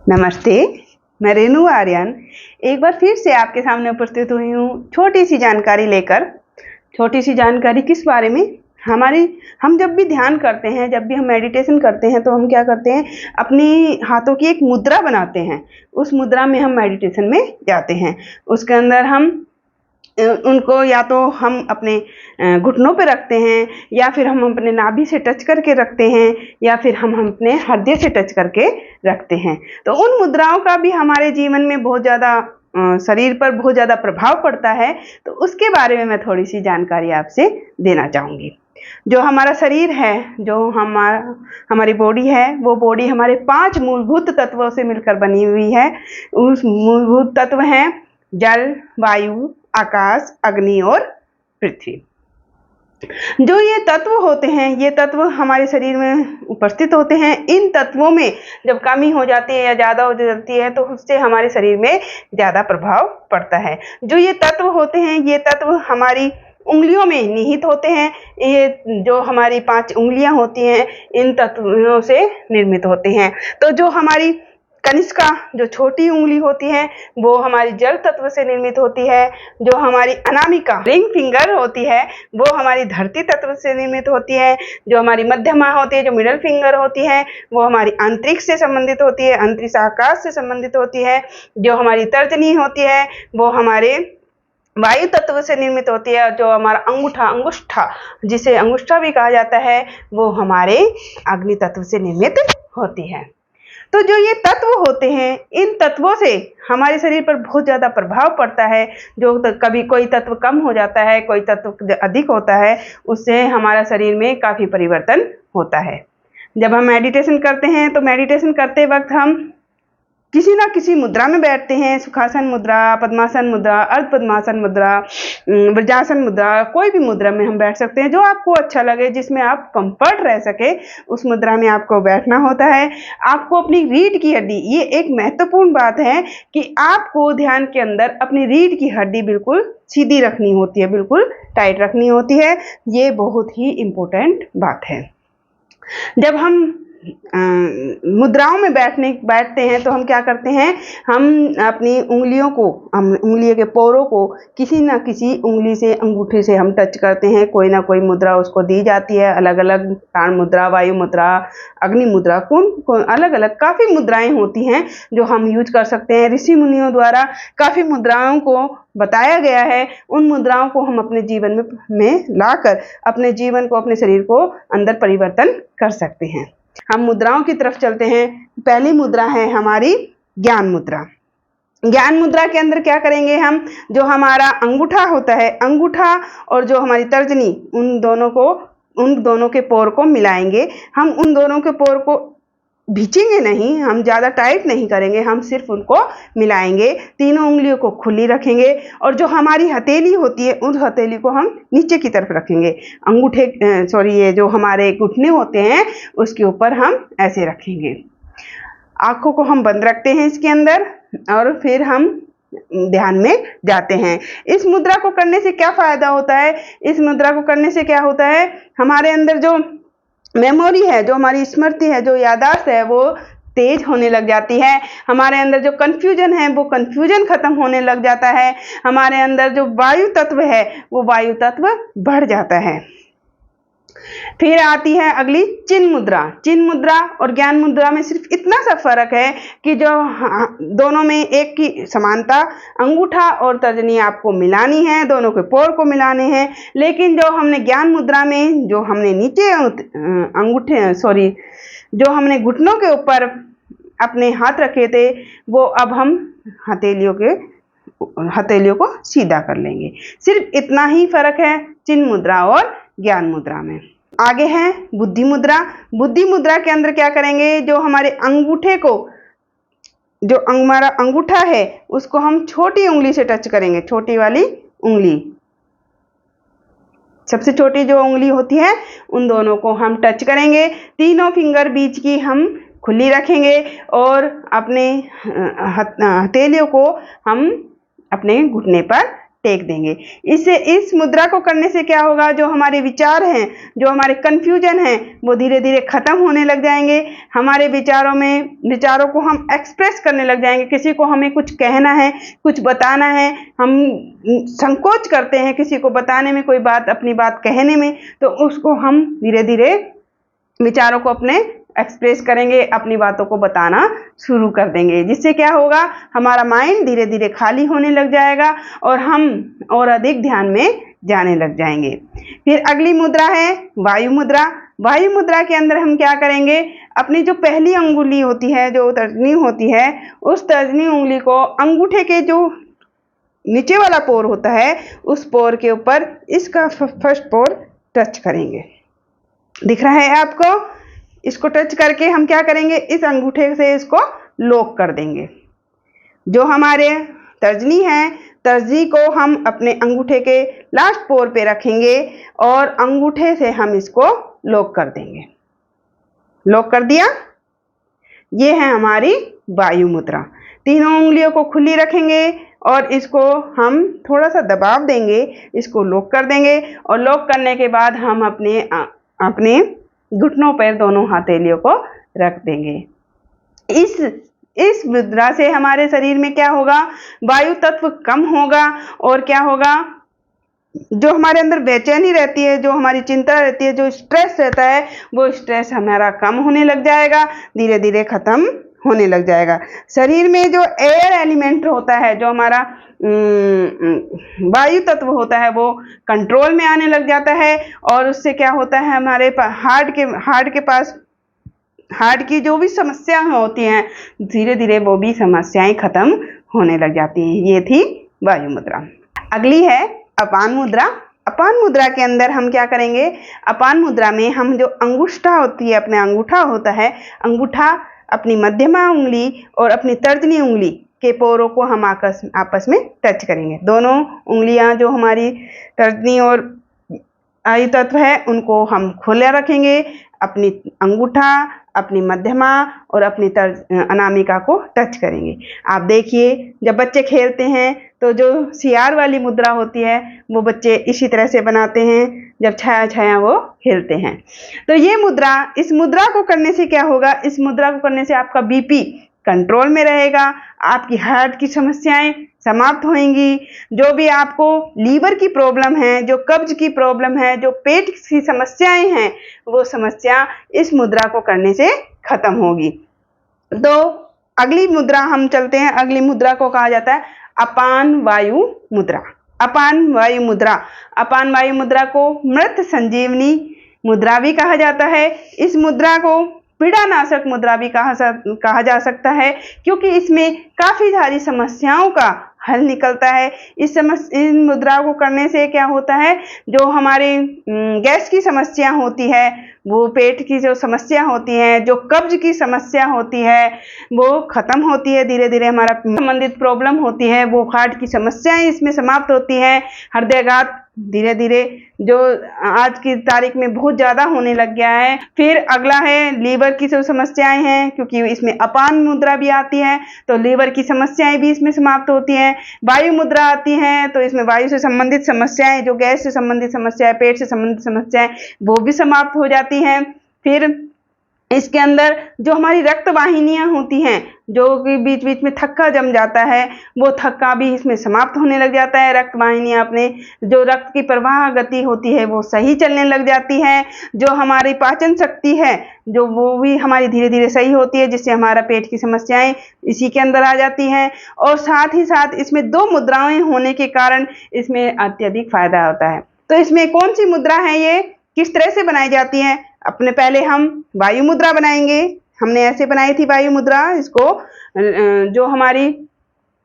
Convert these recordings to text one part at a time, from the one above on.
नमस्ते, मैं रेणु आर्यन एक बार फिर से आपके सामने उपस्थित हुई हूँ छोटी सी जानकारी लेकर। छोटी सी जानकारी किस बारे में? हम जब भी ध्यान करते हैं, जब भी हम मेडिटेशन करते हैं, तो हम क्या करते हैं, अपनी हाथों की एक मुद्रा बनाते हैं। उस मुद्रा में हम मेडिटेशन में जाते हैं। उसके अंदर हम उनको या तो हम अपने घुटनों पे रखते हैं, या फिर हम अपने नाभि से टच करके रखते हैं, या फिर हम अपने हृदय से टच करके रखते हैं। तो उन मुद्राओं का भी हमारे जीवन में बहुत ज़्यादा शरीर पर बहुत ज़्यादा प्रभाव पड़ता है। तो उसके बारे में मैं थोड़ी सी जानकारी आपसे देना चाहूँगी। जो हमारा शरीर है, जो हमारी बॉडी है, वो बॉडी हमारे 5 मूलभूत तत्वों से मिलकर बनी हुई है। उस मूलभूत तत्व हैं जल, वायु, आकाश, अग्नि और पृथ्वी। जो ये तत्व होते हैं, ये तत्व हमारे शरीर में उपस्थित होते हैं। इन तत्वों में जब कमी हो जाती है या ज़्यादा हो जाती है, तो उससे हमारे शरीर में ज़्यादा प्रभाव पड़ता है। जो ये तत्व होते हैं, ये तत्व हमारी उंगलियों में निहित होते हैं। ये जो हमारी 5 उंगलियां होती हैं, इन तत्वों से निर्मित होते हैं। तो जो हमारी कनिष्का, जो छोटी उंगली होती है, वो हमारी जल तत्व से निर्मित होती है। जो हमारी अनामिका, रिंग फिंगर होती है, वो हमारी धरती तत्व से निर्मित होती है। जो हमारी मध्यमा होती है, जो मिडल फिंगर होती है, वो हमारी अंतरिक्ष से संबंधित होती है, अंतरिक्ष आकाश से संबंधित होती है। जो हमारी तर्जनी होती है, वो हमारे वायु तत्व से निर्मित होती है। जो हमारा अंगूठा, जिसे अंगूठा भी कहा जाता है, वो हमारे अग्नि तत्व से निर्मित होती है। तो जो ये तत्व होते हैं, इन तत्वों से हमारे शरीर पर बहुत ज़्यादा प्रभाव पड़ता है। जो कभी कोई तत्व कम हो जाता है, कोई तत्व अधिक होता है, उससे हमारा शरीर में काफ़ी परिवर्तन होता है। जब हम मेडिटेशन करते हैं, तो मेडिटेशन करते वक्त हम किसी ना किसी मुद्रा में बैठते हैं। सुखासन मुद्रा, पद्मासन मुद्रा, अर्ध पद्मासन मुद्रा, वज्रासन मुद्रा, कोई भी मुद्रा में हम बैठ सकते हैं जो आपको अच्छा लगे, जिसमें आप कंफर्ट रह सके, उस मुद्रा में आपको बैठना होता है। आपको अपनी रीढ़ की हड्डी, ये एक महत्वपूर्ण बात है कि आपको ध्यान के अंदर अपनी रीढ़ की हड्डी बिल्कुल सीधी रखनी होती है, बिल्कुल टाइट रखनी होती है। ये बहुत ही इम्पोर्टेंट बात है। जब हम मुद्राओं में बैठते हैं, तो हम क्या करते हैं, हम अपनी उंगलियों को, हम उंगलियों के पोरों को किसी ना किसी उंगली से, अंगूठे से हम टच करते हैं। कोई ना कोई मुद्रा उसको दी जाती है, अलग अलग प्राण मुद्रा, वायु मुद्रा, अग्नि मुद्रा, कौन अलग अलग काफ़ी मुद्राएं होती हैं जो हम यूज कर सकते हैं। ऋषि मुनियों द्वारा काफ़ी मुद्राओं को बताया गया है। उन मुद्राओं को हम अपने जीवन में लाकर अपने जीवन को, अपने शरीर को अंदर परिवर्तन कर सकते हैं। हम मुद्राओं की तरफ चलते हैं। पहली मुद्रा है हमारी ज्ञान मुद्रा। ज्ञान मुद्रा के अंदर क्या करेंगे हम, जो हमारा अंगूठा होता है, अंगूठा और जो हमारी तर्जनी, उन दोनों के पोर को मिलाएंगे। हम उन दोनों के पोर को भींचेंगे नहीं, हम ज़्यादा टाइट नहीं करेंगे, हम सिर्फ उनको मिलाएंगे। तीनों उंगलियों को खुली रखेंगे, और जो हमारी हथेली होती है, उस हथेली को हम नीचे की तरफ रखेंगे। ये जो हमारे घुटने होते हैं, उसके ऊपर हम ऐसे रखेंगे। आँखों को हम बंद रखते हैं इसके अंदर, और फिर हम ध्यान में जाते हैं। इस मुद्रा को करने से क्या फ़ायदा होता है? इस मुद्रा को करने से क्या होता है, हमारे अंदर जो मेमोरी है, जो हमारी स्मृति है, जो याददाश्त है, वो तेज होने लग जाती है। हमारे अंदर जो कन्फ्यूजन है, वो कन्फ्यूजन खत्म होने लग जाता है। हमारे अंदर जो वायु तत्व है, वो वायु तत्व बढ़ जाता है। फिर आती है अगली चिन्ह मुद्रा। चिन्ह मुद्रा और ज्ञान मुद्रा में सिर्फ इतना सा फर्क है कि जो दोनों में एक की समानता, अंगूठा और तर्जनी आपको मिलानी है, दोनों के पोर को मिलाने हैं। लेकिन जो हमने ज्ञान मुद्रा में, जो हमने नीचे जो हमने घुटनों के ऊपर अपने हाथ रखे थे, वो अब हम हथेलियों को सीधा कर लेंगे। सिर्फ इतना ही फर्क है चिन्ह मुद्रा और ज्ञान मुद्रा में। आगे है बुद्धि मुद्रा। बुद्धि मुद्रा के अंदर क्या करेंगे, जो हमारे अंगूठे को, जो हमारा अंगूठा है, उसको हम छोटी उंगली से टच करेंगे। छोटी वाली उंगली, सबसे छोटी जो उंगली होती है, उन दोनों को हम टच करेंगे। तीनों फिंगर बीच की हम खुली रखेंगे, और अपने हथेलियों को हम अपने घुटने पर टेक देंगे। इससे इस मुद्रा को करने से क्या होगा, जो हमारे विचार हैं, जो हमारे कन्फ्यूजन हैं, वो धीरे धीरे खत्म होने लग जाएंगे। हमारे विचारों को हम एक्सप्रेस करने लग जाएंगे। किसी को हमें कुछ कहना है, कुछ बताना है, हम संकोच करते हैं किसी को बताने में, कोई बात, अपनी बात कहने में, तो उसको हम धीरे धीरे विचारों को अपने एक्सप्रेस करेंगे, अपनी बातों को बताना शुरू कर देंगे। जिससे क्या होगा, हमारा माइंड धीरे धीरे खाली होने लग जाएगा और हम और अधिक ध्यान में जाने लग जाएंगे। फिर अगली मुद्रा है वायु मुद्रा। वायु मुद्रा के अंदर हम क्या करेंगे, अपनी जो पहली अंगुली होती है, जो तर्जनी होती है, उस तर्जनी उंगली को अंगूठे के जो नीचे वाला पोर होता है, उस पोर के ऊपर इसका फर्स्ट पोर टच करेंगे। दिख रहा है आपको? इसको टच करके हम क्या करेंगे, इस अंगूठे से इसको लॉक कर देंगे। जो हमारे तर्जनी है, तर्जनी को हम अपने अंगूठे के लास्ट पोर पे रखेंगे और अंगूठे से हम इसको लॉक कर देंगे। लॉक कर दिया। ये है हमारी वायु मुद्रा। तीनों उंगलियों को खुली रखेंगे और इसको हम थोड़ा सा दबाव देंगे, इसको लॉक कर देंगे और लॉक करने के बाद हम अपने घुटनों पर दोनों हथेलियों को रख देंगे। इस मुद्रा से हमारे शरीर में क्या होगा, वायु तत्व कम होगा और क्या होगा, जो हमारे अंदर बेचैनी रहती है, जो हमारी चिंता रहती है, जो स्ट्रेस रहता है, वो स्ट्रेस हमारा कम होने लग जाएगा, धीरे धीरे खत्म होने लग जाएगा। शरीर में जो एयर एलिमेंट होता है, जो हमारा वायु तत्व होता है, वो कंट्रोल में आने लग जाता है और उससे क्या होता है, हमारे हार्ट की जो भी समस्याएं होती हैं, धीरे धीरे वो भी समस्याएं खत्म होने लग जाती हैं। ये थी वायु मुद्रा। अगली है अपान मुद्रा। अपान मुद्रा के अंदर हम क्या करेंगे, अपान मुद्रा में हम जो अंगुष्ठा होती है, अपने अंगूठा होता है, अंगूठा अपनी मध्यमा उंगली और अपनी तर्जनी उंगली के पोरों को हम आपस में टच करेंगे। दोनों उंगलियां जो हमारी तर्जनी और वायु तत्व है, उनको हम खुला रखेंगे। अपनी अंगूठा, अपनी मध्यमा और अपनी अनामिका को टच करेंगे। आप देखिए, जब बच्चे खेलते हैं तो जो सियार वाली मुद्रा होती है, वो बच्चे इसी तरह से बनाते हैं जब छाया छाया वो खेलते हैं। तो ये मुद्रा, इस मुद्रा को करने से क्या होगा, इस मुद्रा को करने से आपका बीपी कंट्रोल में रहेगा, आपकी हार्ट की समस्याएं समाप्त होंगी। जो भी आपको लीवर की प्रॉब्लम है, जो कब्ज की प्रॉब्लम है, जो पेट की समस्याएं हैं, वो समस्या इस मुद्रा को करने से खत्म होगी। तो अगली मुद्रा हम चलते हैं। अगली मुद्रा को कहा जाता है अपान वायु मुद्रा। अपान वायु मुद्रा, अपान वायु मुद्रा को मृत संजीवनी मुद्रा भी कहा जाता है। इस मुद्रा को पीड़ानाशक मुद्रा भी कहा जा सकता है, क्योंकि इसमें काफ़ी सारी समस्याओं का हल निकलता है। इन मुद्रा को करने से क्या होता है, जो हमारे गैस की समस्या होती है, वो पेट की जो समस्या होती है, जो कब्ज की समस्या होती है, वो खत्म होती है। धीरे धीरे हमारा संबंधित प्रॉब्लम होती है, वो हार्ट की समस्याएं इसमें समाप्त होती हैं। हृदयाघात धीरे धीरे जो आज की तारीख में बहुत ज़्यादा होने लग गया है। फिर अगला है लीवर की जो समस्याएं हैं, क्योंकि इसमें अपान मुद्रा भी आती है, तो लीवर की समस्याएं भी इसमें समाप्त होती हैं। वायु मुद्रा आती है, तो इसमें वायु से संबंधित समस्याएं, जो गैस से संबंधित समस्याएं, पेट से संबंधित समस्याएं, वो भी समाप्त हो जाती हैं। फिर इसके अंदर जो हमारी रक्त वाहिनियां होती हैं, जो कि बीच बीच में थक्का जम जाता है, वो थक्का भी इसमें समाप्त होने लग जाता है। रक्त वाहिनियां, अपने जो रक्त की प्रवाह गति होती है, वो सही चलने लग जाती है। जो हमारी पाचन शक्ति है, जो वो भी हमारी धीरे धीरे सही होती है, जिससे हमारा पेट की समस्याएं इसी के अंदर आ जाती हैं। और साथ ही साथ इसमें 2 मुद्राएं होने के कारण इसमें अत्यधिक फायदा होता है। तो इसमें कौन सी मुद्रा है, ये किस तरह से बनाई जाती है? अपने पहले हम वायु मुद्रा बनाएंगे। हमने ऐसे बनाई थी वायु मुद्रा। इसको जो हमारी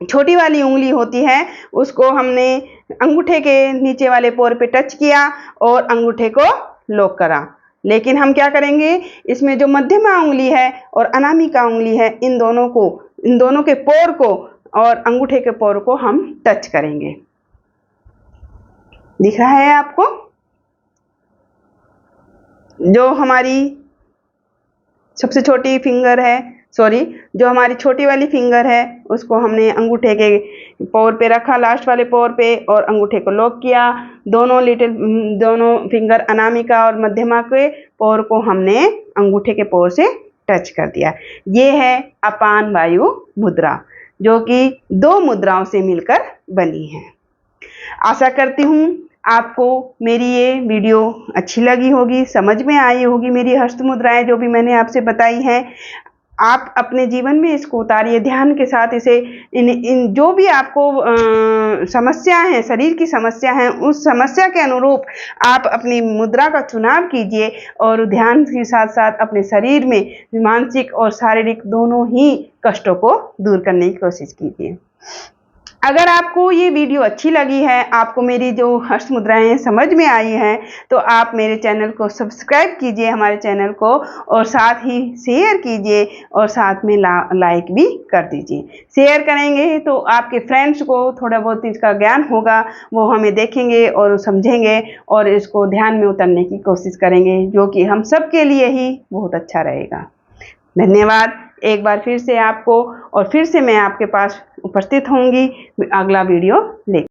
छोटी वाली उंगली होती है, उसको हमने अंगूठे के नीचे वाले पोर पे टच किया और अंगूठे को लॉक करा। लेकिन हम क्या करेंगे, इसमें जो मध्यमा उंगली है और अनामिका उंगली है, इन दोनों के पोर को और अंगूठे के पोर को हम टच करेंगे। दिख रहा है आपको? जो हमारी सबसे छोटी फिंगर है, जो हमारी छोटी वाली फिंगर है उसको हमने अंगूठे के पोर पे रखा, लास्ट वाले पोर पे, और अंगूठे को लॉक किया। दोनों फिंगर अनामिका और मध्यमा के पोर को हमने अंगूठे के पोर से टच कर दिया। ये है अपान वायु मुद्रा, जो कि 2 मुद्राओं से मिलकर बनी है। आशा करती हूँ आपको मेरी ये वीडियो अच्छी लगी होगी, समझ में आई होगी। मेरी हस्त मुद्राएं जो भी मैंने आपसे बताई हैं, आप अपने जीवन में इसको उतारिए, ध्यान के साथ इसे इन जो भी आपको समस्याएं हैं, शरीर की समस्या हैं, उस समस्या के अनुरूप आप अपनी मुद्रा का चुनाव कीजिए और ध्यान के साथ साथ अपने शरीर में मानसिक और शारीरिक दोनों ही कष्टों को दूर करने की कोशिश कीजिए। अगर आपको ये वीडियो अच्छी लगी है, आपको मेरी जो हस्त मुद्राएं समझ में आई हैं, तो आप मेरे चैनल को सब्सक्राइब कीजिए, हमारे चैनल को, और साथ ही शेयर कीजिए और साथ में लाइक भी कर दीजिए। शेयर करेंगे तो आपके फ्रेंड्स को थोड़ा बहुत इसका ज्ञान होगा, वो हमें देखेंगे और समझेंगे और इसको ध्यान में उतारने की कोशिश करेंगे, जो कि हम सब के लिए ही बहुत अच्छा रहेगा। धन्यवाद एक बार फिर से आपको, और फिर से मैं आपके पास उपस्थित होंगी अगला वीडियो लेकर।